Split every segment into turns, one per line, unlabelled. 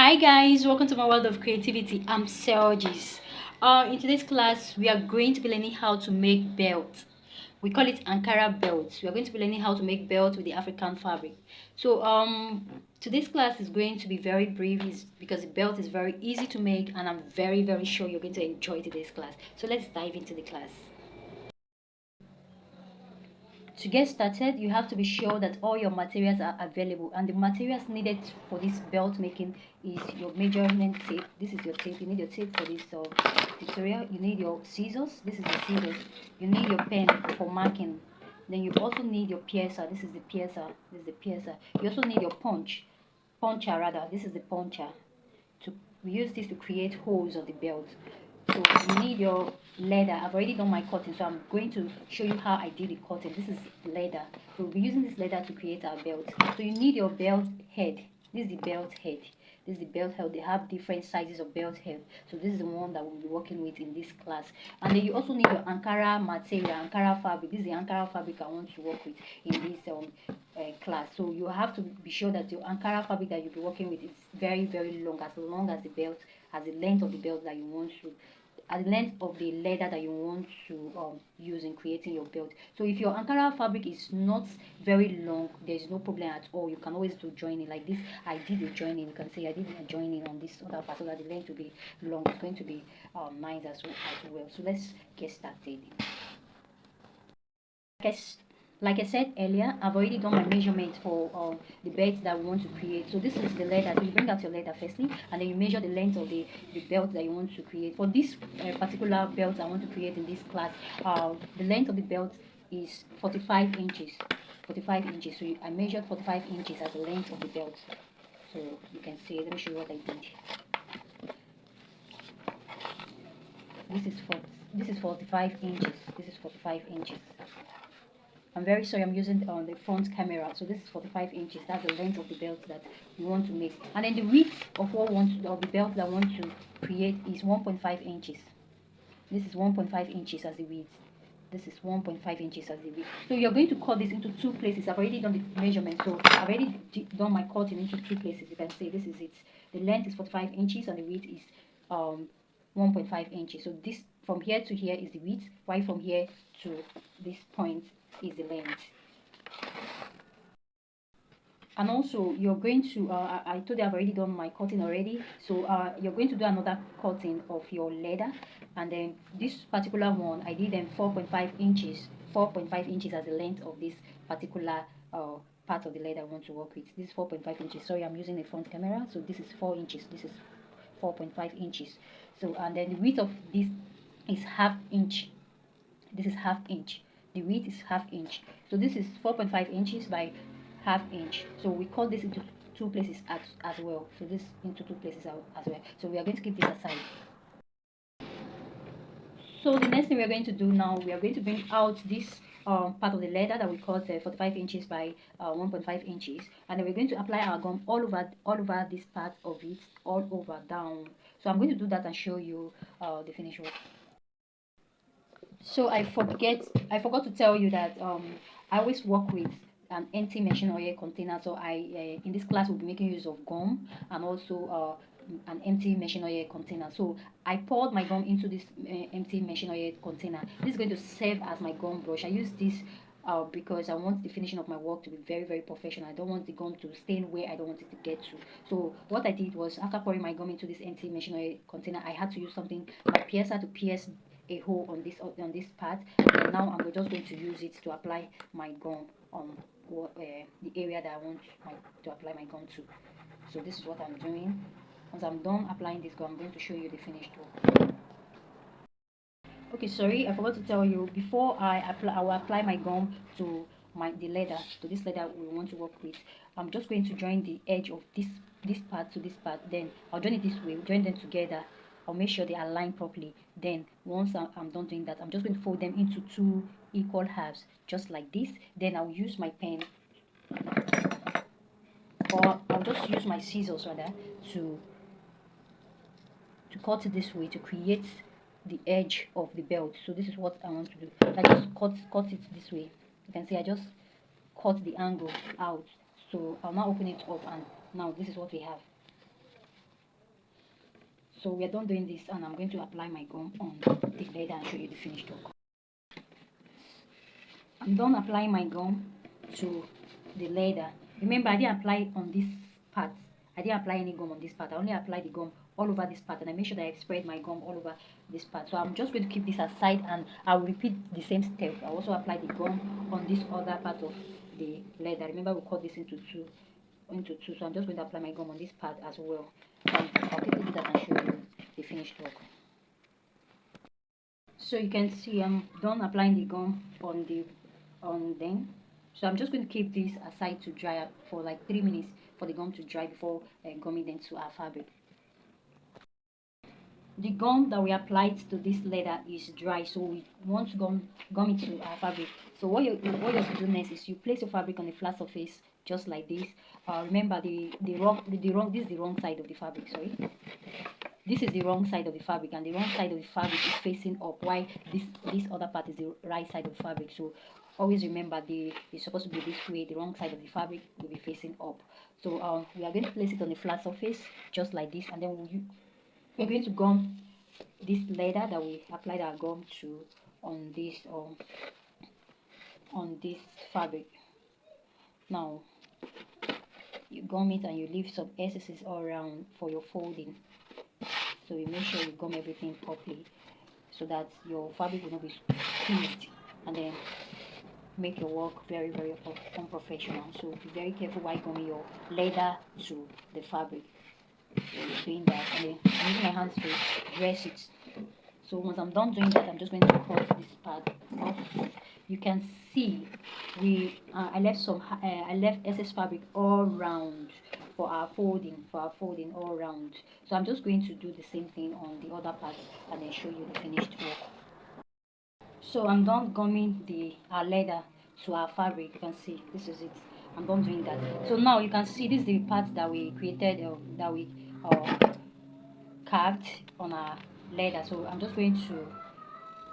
Hi guys, welcome to my world of creativity. I'm Selgis. In today's class, we are going to be learning how to make belt. We call it Ankara belt. We are going to be learning how to make belt with the African fabric. So today's class is going to be very brief because the belt is very easy to make, and I'm very sure you're going to enjoy today's class. So let's dive into the class. To get started, you have to be sure that all your materials are available, and the materials needed for this belt making is your measurement tape. This is your tape. You need your tape for this tutorial. You need your scissors. This is the scissors. You need your pen for marking. Then you also need your piercer. This is the piercer. This is the piercer. You also need your puncher rather. This is the puncher. To we use this to create holes on the belt. So you need your leather. I've already done my cutting, so I'm going to show you how I did the cutting. This is leather. So we'll be using this leather to create our belt. So you need your belt head. This is the belt head. This is the belt head. They have different sizes of belt head. So this is the one that we'll be working with in this class. And then you also need your Ankara material, Ankara fabric. This is the Ankara fabric I want to work with in this class. So you have to be sure that your Ankara fabric that you'll be working with is very long as the belt, as the length of the belt that you want to, at the length of the leather that you want to use in creating your belt. So if your Ankara fabric is not very long, there's no problem at all. You can always do joining like this. I did a joining. You can see I did a joining on this other part so that the length will be long. It's going to be nice as well. So let's get started. Guess like I said earlier, I've already done my measurement for the belt that we want to create. So this is the leather. So you bring out your leather firstly, and then you measure the length of the belt that you want to create. For this particular belt I want to create in this class, the length of the belt is 45 inches. 45 inches. So I measured 45 inches as the length of the belt. So you can see, let me show you what I did. This is 45 inches. This is 45 inches. I'm very sorry, I'm using the front camera. So this is 45 inches. That's the length of the belt that we want to make. And then the width of of the belt that I want to create is 1.5 inches. This is 1.5 inches as the width. This is 1.5 inches as the width. So you're going to cut this into two places. I've already done the measurement, so I've already done my cutting into two places. You can see this is it. The length is 45 inches and the width is 1.5 inches. So this from here to here is the width, right from here to this point is the length. And also you're going to I told you I've already done my cutting already, so you're going to do another cutting of your leather. And then this particular one I did them 4.5 inches, 4.5 inches as the length of this particular part of the leather I want to work with. This is 4.5 inches. Sorry, I'm using a front camera, so this is 4 inches, this is 4.5 inches. So and then the width of this is half inch. This is half inch. The width is half inch. So this is 4.5 inches by half inch. So we cut this into two places as well. So this into two places as well. So we are going to keep this aside. So the next thing we are going to do now, we are going to bring out this part of the leather that we cut 45 inches by 1.5 inches, and then we're going to apply our gum all over this part of it, all over down. So I'm going to do that and show you the finished work. So I forgot to tell you that I always work with an empty machine oil container. So I in this class we'll be making use of gum and also an empty machine oil container. So I poured my gum into this empty machine oil container. This is going to serve as my gum brush. I use this because I want the finishing of my work to be very professional. I don't want the gum to stain where I don't want it to get to. So what I did was, after pouring my gum into this empty machine oil container, I had to use something like piercer to pierce a hole on this part. And now I'm just going to use it to apply my gum on the area that I want to apply my gum to. So this is what I'm doing. Once I'm done applying this gum, I'm going to show you the finished work. Okay, sorry, I forgot to tell you, before I will apply my gum to the leather, to this leather we want to work with. I'm just going to join the edge of this part to this part. Then I'll join it this way, join them together. I'll make sure they align properly. Then once I'm done doing that, I'm just going to fold them into two equal halves, just like this. Then I'll use my pen, or I'll just use my scissors rather, to cut it this way to create the edge of the belt. So this is what I want to do. I just cut it this way. You can see I just cut the angle out. So I'll now open it up, and now this is what we have. So we are done doing this, and I'm going to apply my gum on the leather and show you the finished look. I'm done applying my gum to the leather. Remember, I didn't apply it on this part. I didn't apply any gum on this part. I only applied the gum all over this part, and I make sure that I spread my gum all over this part. So I'm just going to keep this aside, and I'll repeat the same step. I also apply the gum on this other part of the leather. Remember, we cut this into two. So I'm just going to apply my gum on this part as well. I'll quickly do that and show you the finished look. So you can see I'm done applying the gum on them. So I'm just going to keep this aside to dry up for like 3 minutes for the gum to dry before gumming them to our fabric. The gum that we applied to this leather is dry, so we want to gum it to our fabric. So what you have to do next is you place your fabric on a flat surface just like this. Remember this is the wrong side of the fabric. Sorry, this is the wrong side of the fabric, and the wrong side of the fabric is facing up, while this other part is the right side of the fabric. So always remember, it's supposed to be this way. The wrong side of the fabric will be facing up. So we are going to place it on a flat surface just like this, and then we're going to gum this leather that we applied our gum to on this fabric. Now you gum it and you leave some excesses all around for your folding. So you make sure you gum everything properly so that your fabric will not be squeezed, and then make your work very unprofessional. So be very careful while gumming your leather to the fabric. So doing that, and then I'm using my hands to dress it. So once I'm done doing that, I'm just going to cut this part off. You can see I left excess fabric all around for our folding all around. So I'm just going to do the same thing on the other part and then show you the finished work. So I'm done gumming our leather to our fabric. You can see this is it. I'm done doing that. So now you can see this is the part that we created, that we carved on our leather. So I'm just going to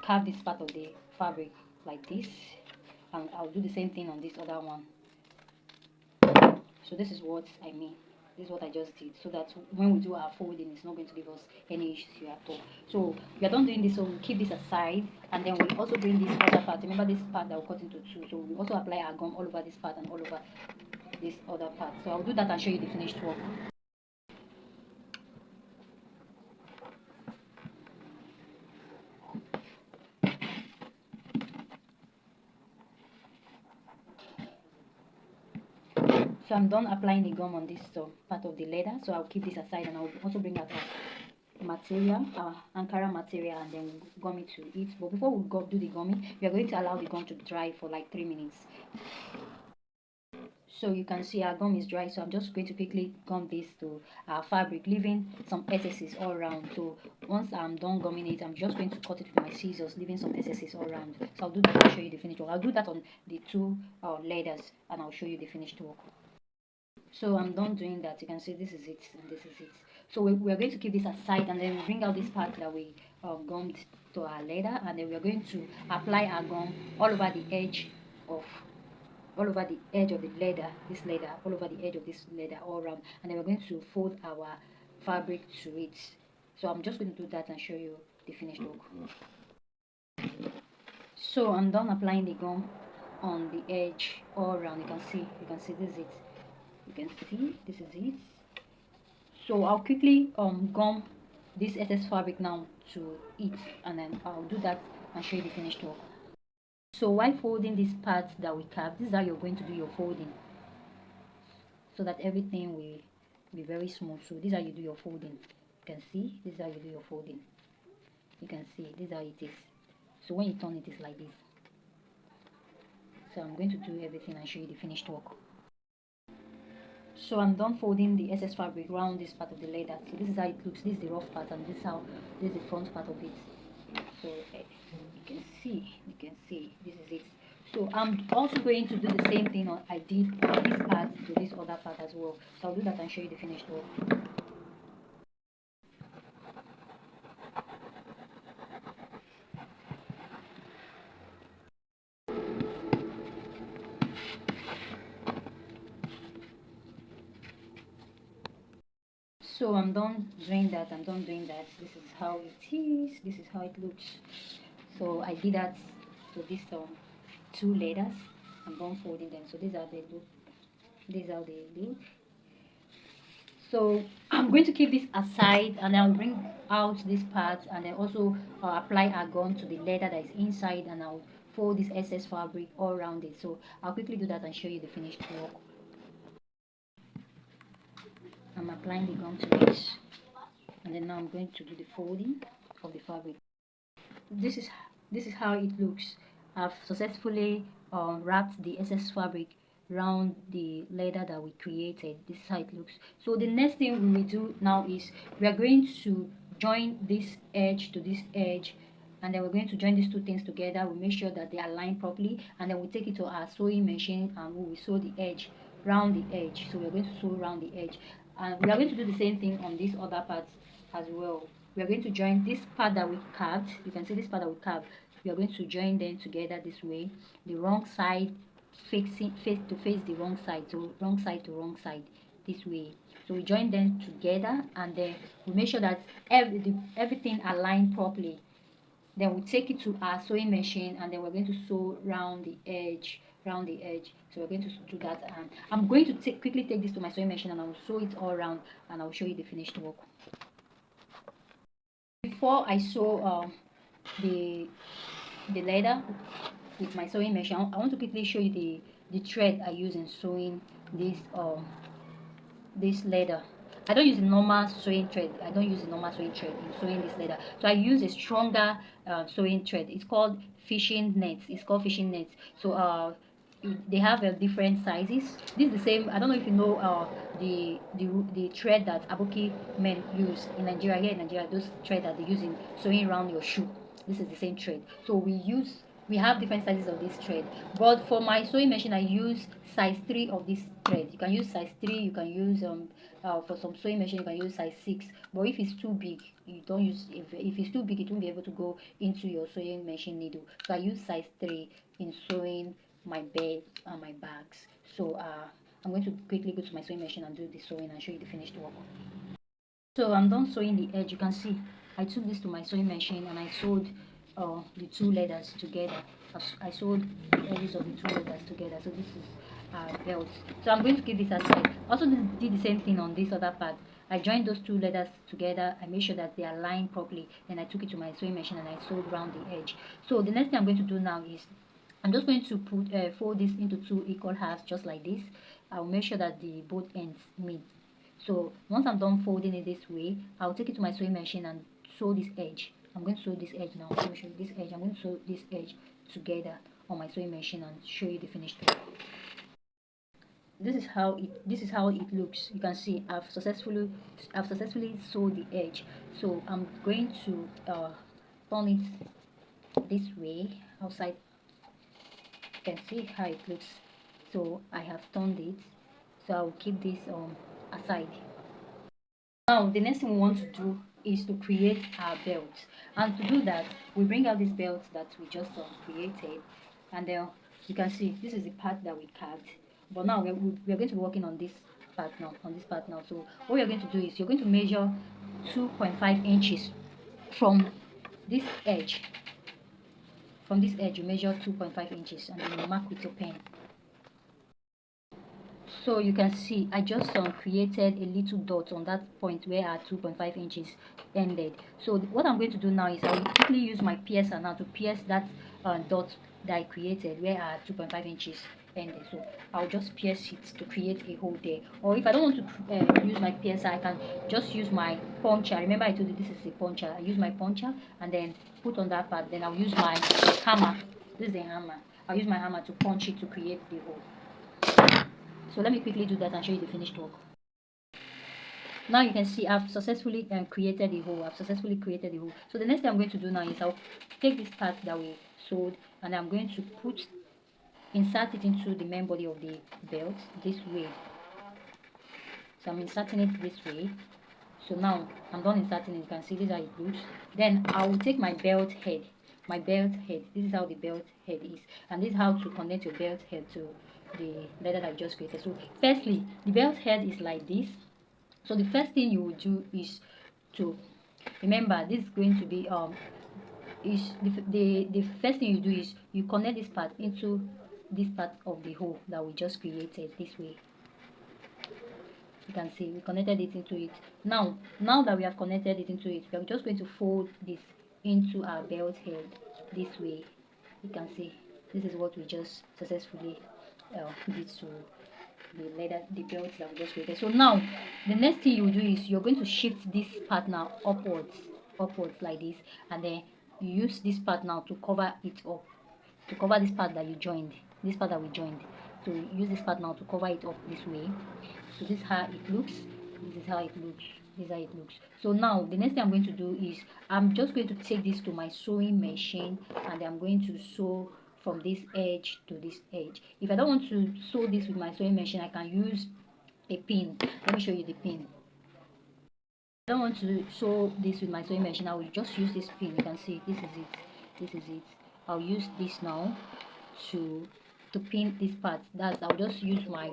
carve this part of the fabric like this, and I'll do the same thing on this other one. So this is what I mean. This is what I just did, so that when we do our folding, it's not going to give us any issues at all. So we are done doing this, so we'll keep this aside, and then we'll also bring this other part. Remember this part that we cut into two, so we'll also apply our gum all over this part and all over this other part. So I'll do that and show you the finished work. So I'm done applying the gum on this part of the leather, so I'll keep this aside, and I'll also bring out our material, our Ankara material, and then gum it to it. But before we do the gumming, we are going to allow the gum to dry for like 3 minutes. So you can see our gum is dry, so I'm just going to quickly gum this to our fabric, leaving some excesses all around. So once I'm done gumming it, I'm just going to cut it with my scissors, leaving some excesses all around. So I'll do that and show you the finished work. I'll do that on the two leathers, and I'll show you the finished work. So I'm done doing that. You can see this is it and this is it. So we're going to keep this aside, and then we bring out this part that we gummed to our leather, and then we're going to apply our gum all over the edge of the leather, this leather, all over the edge of this leather all around, and then we're going to fold our fabric to it. So I'm just going to do that and show you the finished look. So I'm done applying the gum on the edge all around. You can see this is it. You can see this is it. So I'll quickly gum this excess fabric now to it, and then I'll do that and show you the finished work. So while folding this part that we carved, this is how you're going to do your folding, so that everything will be very smooth. So this is how you do your folding. You can see this is how you do your folding. You can see this is how it is. So when you turn it, it's like this. So I'm going to do everything and show you the finished work. So I'm done folding the excess fabric around this part of the leather. So this is how it looks. This is the rough part, and this is the front part of it. So you can see this is it. So I'm also going to do the same thing I did on this part to this other part as well. So I'll do that and show you the finished work. So I'm done doing that. This is how it is. This is how it looks. So I did that to these two letters. I'm done folding them. So these are the look. These are the look. So I'm going to keep this aside, and I'll bring out this part, and then also apply a gun to the leather that is inside, and I'll fold this excess fabric all around it. So I'll quickly do that and show you the finished work. I'm applying the gum to it, and then now I'm going to do the folding of the fabric. This is how it looks. I've successfully wrapped the excess fabric around the leather that we created. This is how it looks. So the next thing we will do now is we are going to join this edge to this edge, and then we're going to join these two things together. We make sure that they align properly, and then we take it to our sewing machine and we will sew the edge round the edge. So we're going to sew around the edge, and we are going to do the same thing on this other part as well. We are going to join this part that we carved. You can see this part that we carved. We are going to join them together this way, the wrong side facing face to face the wrong side, so wrong side to wrong side, this way. So we join them together, and then we make sure that everything aligned properly. Then we take it to our sewing machine, and then we're going to sew round the edge, round the edge. So we're going to do that, and I'm going to quickly take this to my sewing machine, and I'll sew it all around, and I'll show you the finished work. Before I sew the leather with my sewing machine, I want to quickly show you the thread I use in sewing this leather. I don't use a normal sewing thread. I don't use a normal sewing thread in sewing this leather. So I use a stronger sewing thread. It's called fishing nets. It's called fishing nets. So they have different sizes. This is the same. I don't know if you know the thread that Aboki men use in Nigeria. Here in Nigeria, those thread that they use in sewing around your shoe. This is the same thread. So we have different sizes of this thread, but for my sewing machine I use size 3 of this thread. You can use size 3, you can use for some sewing machine you can use size 6, but if it's too big, you don't use, if it's too big, it won't be able to go into your sewing machine needle. So I use size 3 in sewing my bed and my bags. So I'm going to quickly go to my sewing machine and do the sewing and show you the finished work. So I'm done sewing the edge. You can see I took this to my sewing machine and I sewed the two leathers together. I sewed the edges of the two leathers together. So this is belt. So I'm going to keep this aside. Also did the same thing on this other part. I joined those two leathers together. I made sure that they are aligned properly. Then I took it to my sewing machine and I sewed around the edge. So the next thing I'm going to do now is I'm just going to fold this into two equal halves, just like this. I'll make sure that the both ends meet. So once I'm done folding it this way, I'll take it to my sewing machine and sew this edge. I'm going to sew this edge now. Let me show you this edge. I'm going to sew this edge together on my sewing machine and show you the finished work. This is how it looks. You can see I've successfully sewed the edge. So I'm going to turn it this way outside. You can see how it looks. So I have turned it, so I'll keep this aside. Now the next thing we want to do is to create our belt, and to do that we bring out this belt that we just created, and then you can see this is the part that we carved, but now we're going to be working on this part now, so what we're going to do is you're going to measure 2.5 inches from this edge. From this edge you measure 2.5 inches, and then you mark with your pen. So you can see I just created a little dot on that point where our 2.5 inches ended. So what I'm going to do now is I will quickly use my piercer now to pierce that dot that I created where our 2.5 inches ended. So I'll just pierce it to create a hole there, or if I don't want to use my piercer, I can just use my puncher. Remember I told you this is a puncher. I use my puncher and then put on that part, then I'll use my hammer. This is a hammer. I'll use my hammer to punch it to create the hole. So let me quickly do that and show you the finished work. Now you can see I've successfully created the hole. So the next thing I'm going to do now is I'll take this part that we sewed and I'm going to insert it into the main body of the belt this way. So I'm inserting it this way. So now I'm done inserting it. You can see this is how it looks. Then I will take my belt head. This is how the belt head is, and this is how to connect your belt head to the leather that I just created. So firstly, the belt head is like this. So the first thing you will do is to remember this is going to be is the first thing you do is you connect this part into this part of the hole that we just created this way. You can see we connected it into it. Now that we have connected it into it, we are just going to fold this into our belt head this way. You can see this is what we just successfully did to the belt that we just created. So now the next thing you do is you're going to shift this part now upwards like this, and then you use this part now to cover it up, to cover this part that you joined, this part that we joined. So use this part now to cover it up this way. So this is how it looks, this is how it looks, this is how it looks. So now the next thing I'm going to do is I'm just going to take this to my sewing machine, and I'm going to sew from this edge to this edge. If I don't want to sew this with my sewing machine, I can use a pin. Let me show you the pin. I don't want to sew this with my sewing machine. I will just use this pin. You can see this is it, this is it. I'll use this now to pin this part. That's I'll just use my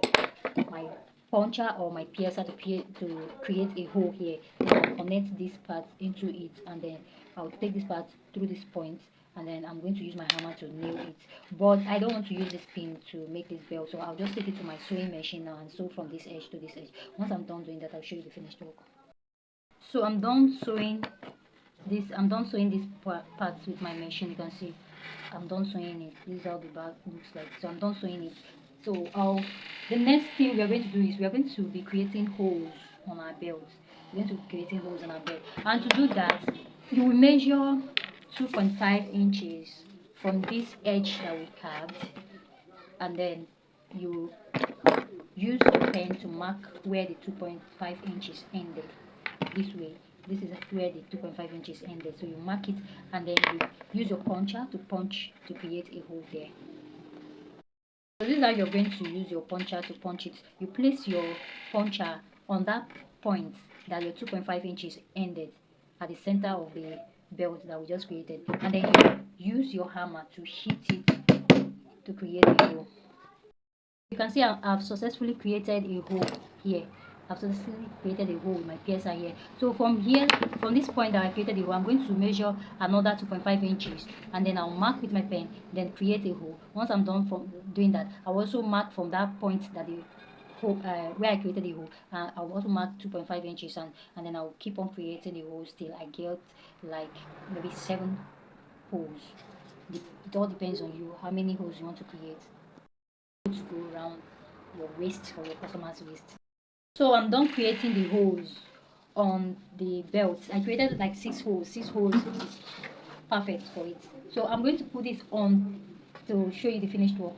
puncher or my piercer to create a hole here. Then I'll connect this part into it, and then I'll take this part through this point, and then I'm going to use my hammer to nail it. But I don't want to use this pin to make this belt, so I'll just take it to my sewing machine now and sew from this edge to this edge. Once I'm done doing that, I'll show you the finished work. So I'm done sewing these parts with my machine. You can see I'm done sewing it. This is how the bag looks like. So I'm done sewing it. So the next thing we are going to do is we are going to be creating holes on our belt. We're going to be creating holes on our belt, and to do that you will measure 2.5 inches from this edge that we carved, and then you use your pen to mark where the 2.5 inches ended this way. This is where the 2.5 inches ended, so you mark it, and then you use your puncher to punch to create a hole there. So this is how you're going to use your puncher to punch it. You place your puncher on that point that your 2.5 inches ended at the center of the belt that we just created, and then you use your hammer to hit it to create a hole. You can see I've successfully created a hole here. I've successfully created a hole with my piercer here. So from here, from this point that I created a hole, I'm going to measure another 2.5 inches, and then I'll mark with my pen, then create a hole. Once I'm done from doing that, I'll also mark from that point that the hole, where I created a hole, I'll also mark 2.5 inches, and then I'll keep on creating a hole till I get like maybe 7 holes. It all depends on you, how many holes you want to create to go around your waist or your customer's waist. So I'm done creating the holes on the belt. I created like 6 holes. 6 holes is perfect for it. So I'm going to put it on to show you the finished work.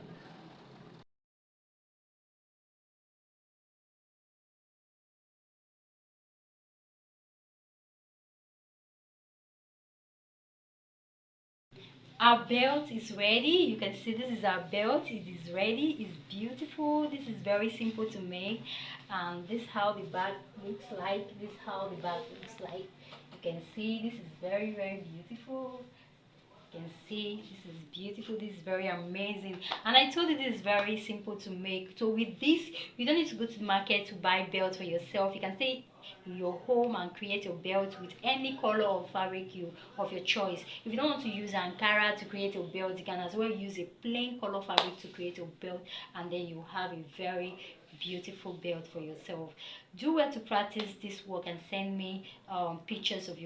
Our belt is ready. You can see this is our belt. It is ready. It's beautiful. This is very simple to make, and this is how the bag looks like. This is how the bag looks like. You can see this is very beautiful. You can see this is beautiful, this is very amazing, and I told you this is very simple to make. So with this, you don't need to go to the market to buy belts for yourself. You can stay in your home and create your belt with any color of fabric of your choice. If you don't want to use Ankara to create your belt, you can as well use a plain color fabric to create your belt, and then you have a very beautiful belt for yourself. Do well to practice this work and send me pictures of your